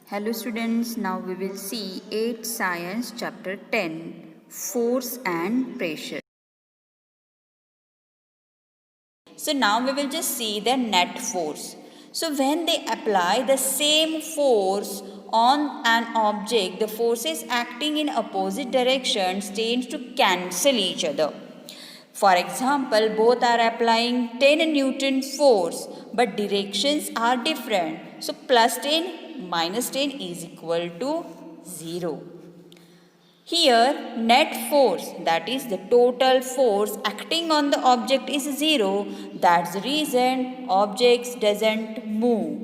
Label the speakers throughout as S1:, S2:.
S1: Hello students, now we will see 8th Science chapter 10, Force and Pressure. So now we will just see the net force. So when they apply the same force on an object, the forces acting in opposite directions tend to cancel each other. For example, both are applying 10 Newton force, but directions are different. So plus 10 minus 10 is equal to 0. Here, net force, that is the total force acting on the object is 0. That's the reason objects doesn't move.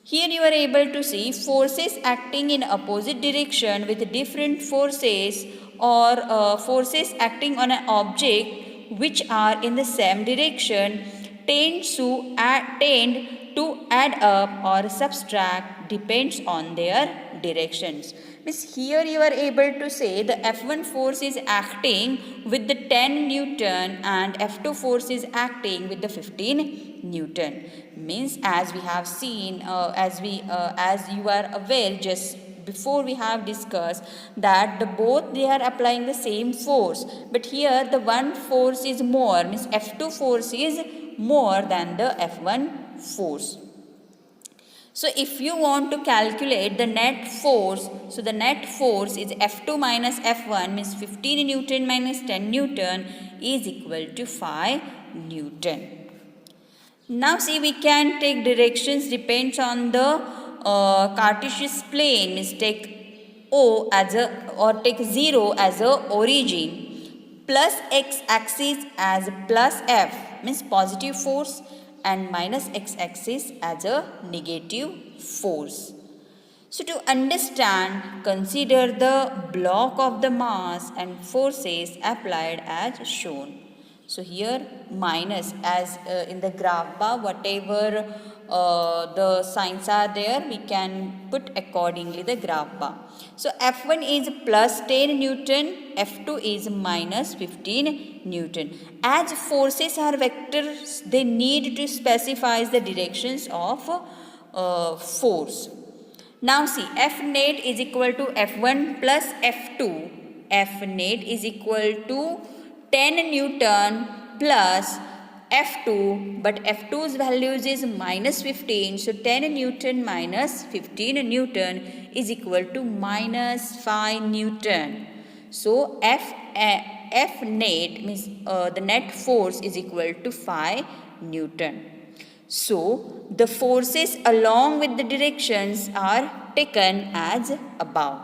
S1: Here you are able to see forces acting in opposite direction with different forces or forces acting on an object which are in the same direction tend to add up or subtract depends on their directions. Means here you are able to say the F1 force is acting with the 10 Newton and F2 force is acting with the 15 Newton. Means as we have seen, as you are aware just before we have discussed that both they are applying the same force, but here the one force is more, means F2 force is more than the F1 force. So if you want to calculate the net force, so the net force is F2 minus F1 means 15 Newton minus 10 Newton is equal to 5 Newton. Now see, we can take directions depends on the Cartesian plane, means take O as a or take 0 as a origin, plus x axis as plus F means positive force and minus x axis as a negative force. So to understand, consider the block of the mass and forces applied as shown. So here minus, as in the graph bar, whatever the signs are there, we can put accordingly the graph bar. So F1 is plus 10 Newton, F2 is minus 15 Newton. As forces are vectors, they need to specify the directions of force. Now see, F net is equal to F1 plus F2. F net is equal to 10 Newton plus F2, but F2's values is minus 15. So 10 Newton minus 15 Newton is equal to minus 5 Newton. So F net means the net force is equal to 5 Newton. So the forces along with the directions are taken as above.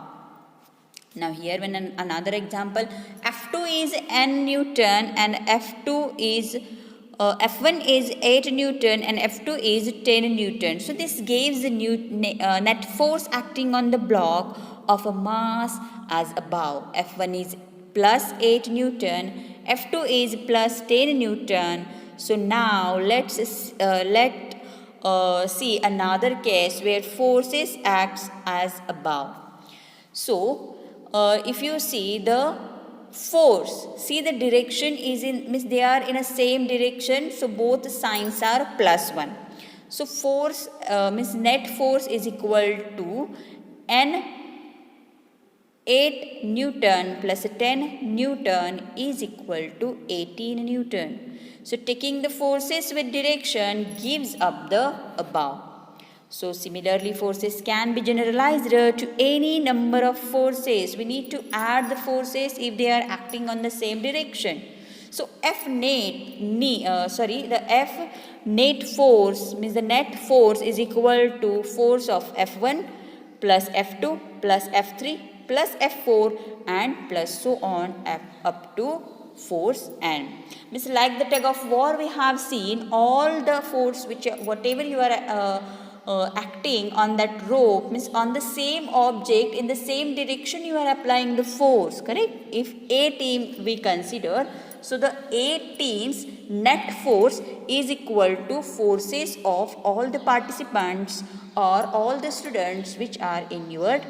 S1: Now here when another example, F2 is n Newton and F2 is F1 is 8 Newton and F2 is 10 Newton. So this gives the net force acting on the block of a mass as above. F1 is plus 8 Newton, F2 is plus 10 Newton. So now let's see another case where forces acts as above. So if you see the force, see the direction is in, means they are in a same direction, so both signs are plus 1. So force means net force is equal to n 8 Newton plus 10 Newton is equal to 18 Newton. So taking the forces with direction gives up the above. So similarly, forces can be generalized to any number of forces. We need to add the forces if they are acting on the same direction. So F net force means the net force is equal to force of F1 plus F2 plus F3 plus F4 and plus so on up to force n. Means like the tug of war we have seen, all the force which whatever you are acting on that rope means on the same object in the same direction you are applying the force, correct? If A team we consider, so the A team's net force is equal to forces of all the participants or all the students which are in your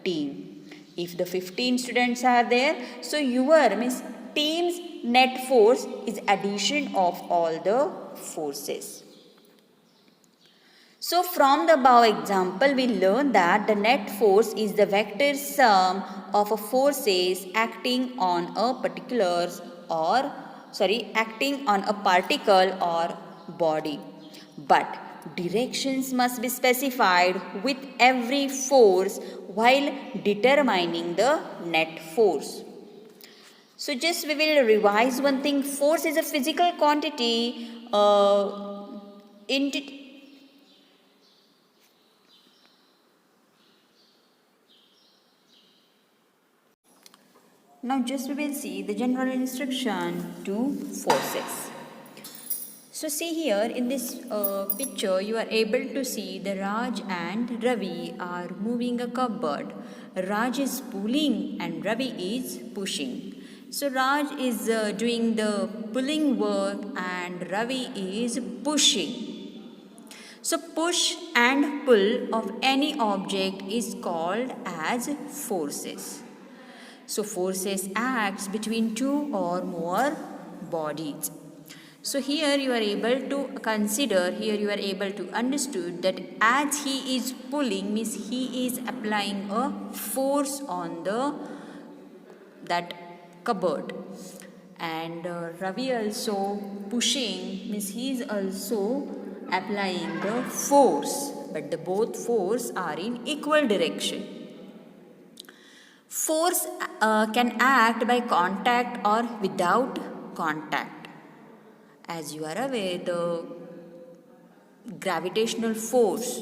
S1: team. If the 15 students are there, so your means team's net force is addition of all the forces. So from the above example, we learn that the net force is the vector sum of a forces acting on a acting on a particle or body. But directions must be specified with every force while determining the net force. So just we will revise one thing. Force is a physical quantity. Now just we will see the general instruction to forces. So see here in this picture you are able to see the Raj and Ravi are moving a cupboard. Raj is pulling and Ravi is pushing. So Raj is doing the pulling work and Ravi is pushing. So push and pull of any object is called as forces. So forces acts between two or more bodies. So here you are able to consider, here you are able to understood that as he is pulling means he is applying a force on that cupboard. And Ravi also pushing means he is also applying the force, but the both force are in equal direction. Force can act by contact or without contact. As you are aware, the gravitational force.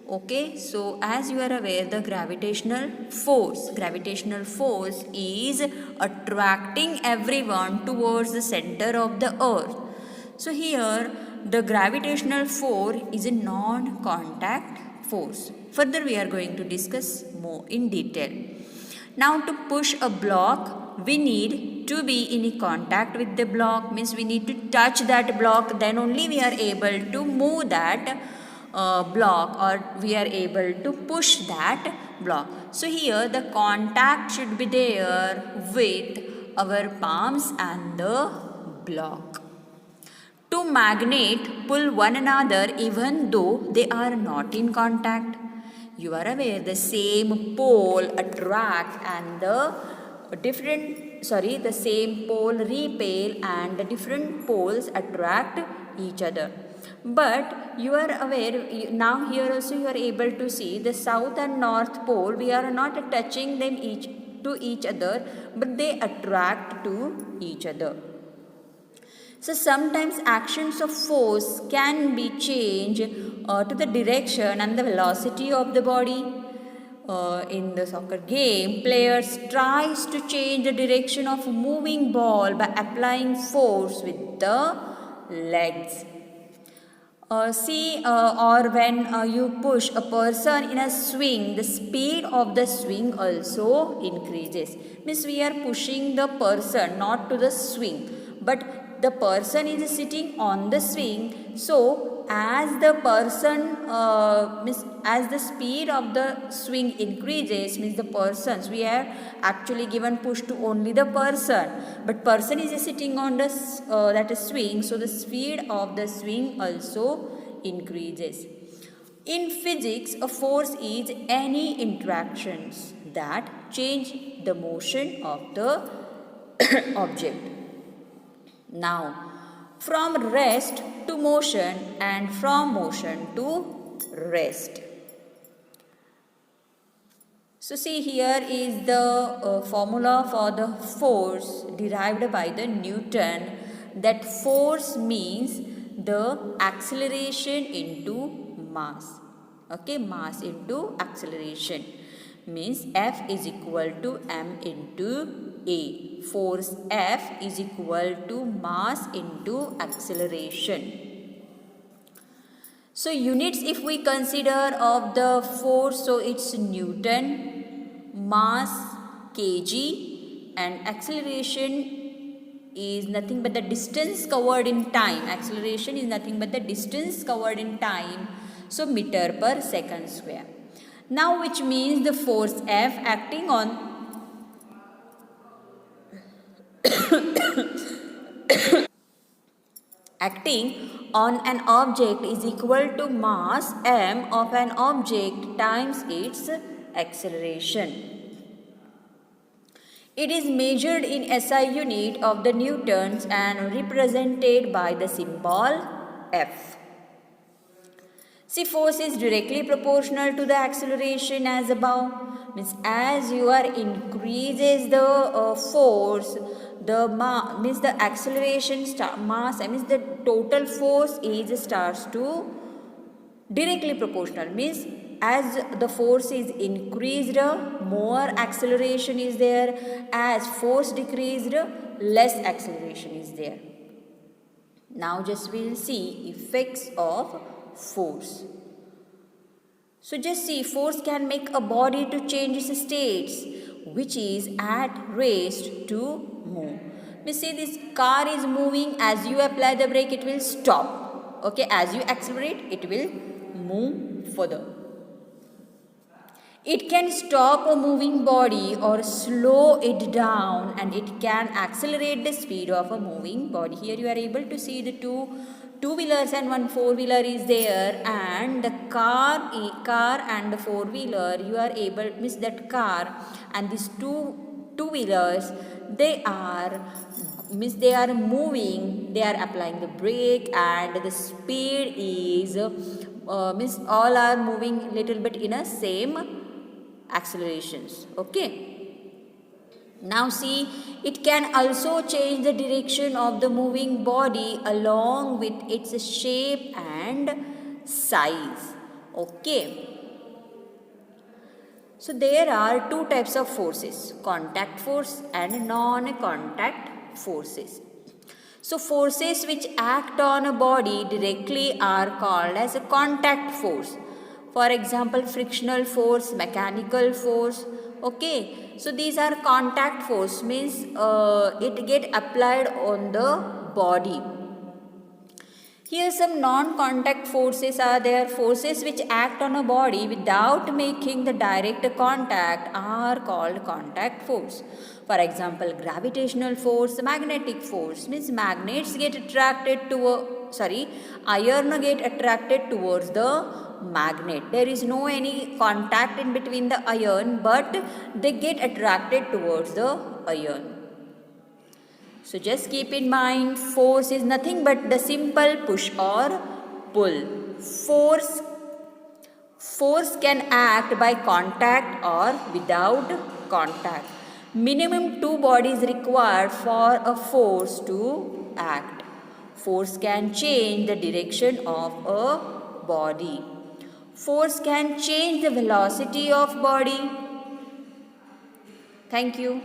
S1: Okay, so as you are aware, the gravitational force is attracting everyone towards the center of the earth. So here the gravitational force is a non-contact force. Further we are going to discuss more in detail. Now to push a block, we need to be in contact with the block, means we need to touch that block, then only we are able to move that block or we are able to push that block. So here the contact should be there with our palms and the block. Two magnets pull one another even though they are not in contact. You are aware the same pole attract and the same pole repel and the different poles attract each other. But you are aware, now here also you are able to see the south and north pole, we are not touching them to each other, but they attract to each other. So sometimes actions of force can be changed to the direction and the velocity of the body. In the soccer game, players tries to change the direction of a moving ball by applying force with the legs. Or when you push a person in a swing, the speed of the swing also increases. Means we are pushing the person not to the swing, but the person is sitting on the swing. So as the person as the speed of the swing increases, means the persons, we are actually given push to only the person, but person is sitting on the that swing, so the speed of the swing also increases. In physics, a force is any interactions that change the motion of the object. Now, from rest to motion and from motion to rest. So see, here is the formula for the force derived by the Newton. That force means the acceleration into mass. Okay, mass into acceleration means F is equal to m into a. Force F is equal to mass into acceleration. So units if we consider of the force, so it's Newton, mass kg, and acceleration is nothing but the distance covered in time. Acceleration is nothing but the distance covered in time. So meter per second square. Now which means the force F acting on acting on an object is equal to mass m of an object times its acceleration. It is measured in SI unit of the newtons and represented by the symbol F. See, force is directly proportional to the acceleration as above. Means as you are increases the force, the acceleration mass, means the total force is starts to directly proportional. Means as the force is increased, more acceleration is there. As force decreased, less acceleration is there. Now just we will see effects of force. So just see, force can make a body to change its states, which is at rest to move. We see this car is moving. As you apply the brake, it will stop. Okay, as you accelerate, it will move further. It can stop a moving body or slow it down, and it can accelerate the speed of a moving body. Here you are able to see the two-wheelers and one four-wheeler is there, and the car and the four-wheeler, you are able, means that car and these two-wheelers, they are moving, they are applying the brake, and the speed is means all are moving little bit in a same accelerations. Okay. Now see, it can also change the direction of the moving body along with its shape and size. Okay. So there are two types of forces, contact force and non-contact forces. So forces which act on a body directly are called as a contact force. For example, frictional force, mechanical force. Okay, so these are contact force, means it get applied on the body. Here some non-contact forces are there. Forces which act on a body without making the direct contact are called contact force. For example, gravitational force, magnetic force, means magnets get attracted to iron get attracted towards the magnet. There is no any contact in between the iron, but they get attracted towards the iron. So just keep in mind, force is nothing but the simple push or pull. Force can act by contact or without contact. Minimum two bodies required for a force to act. Force can change the direction of a body. Force can change the velocity of body. Thank you.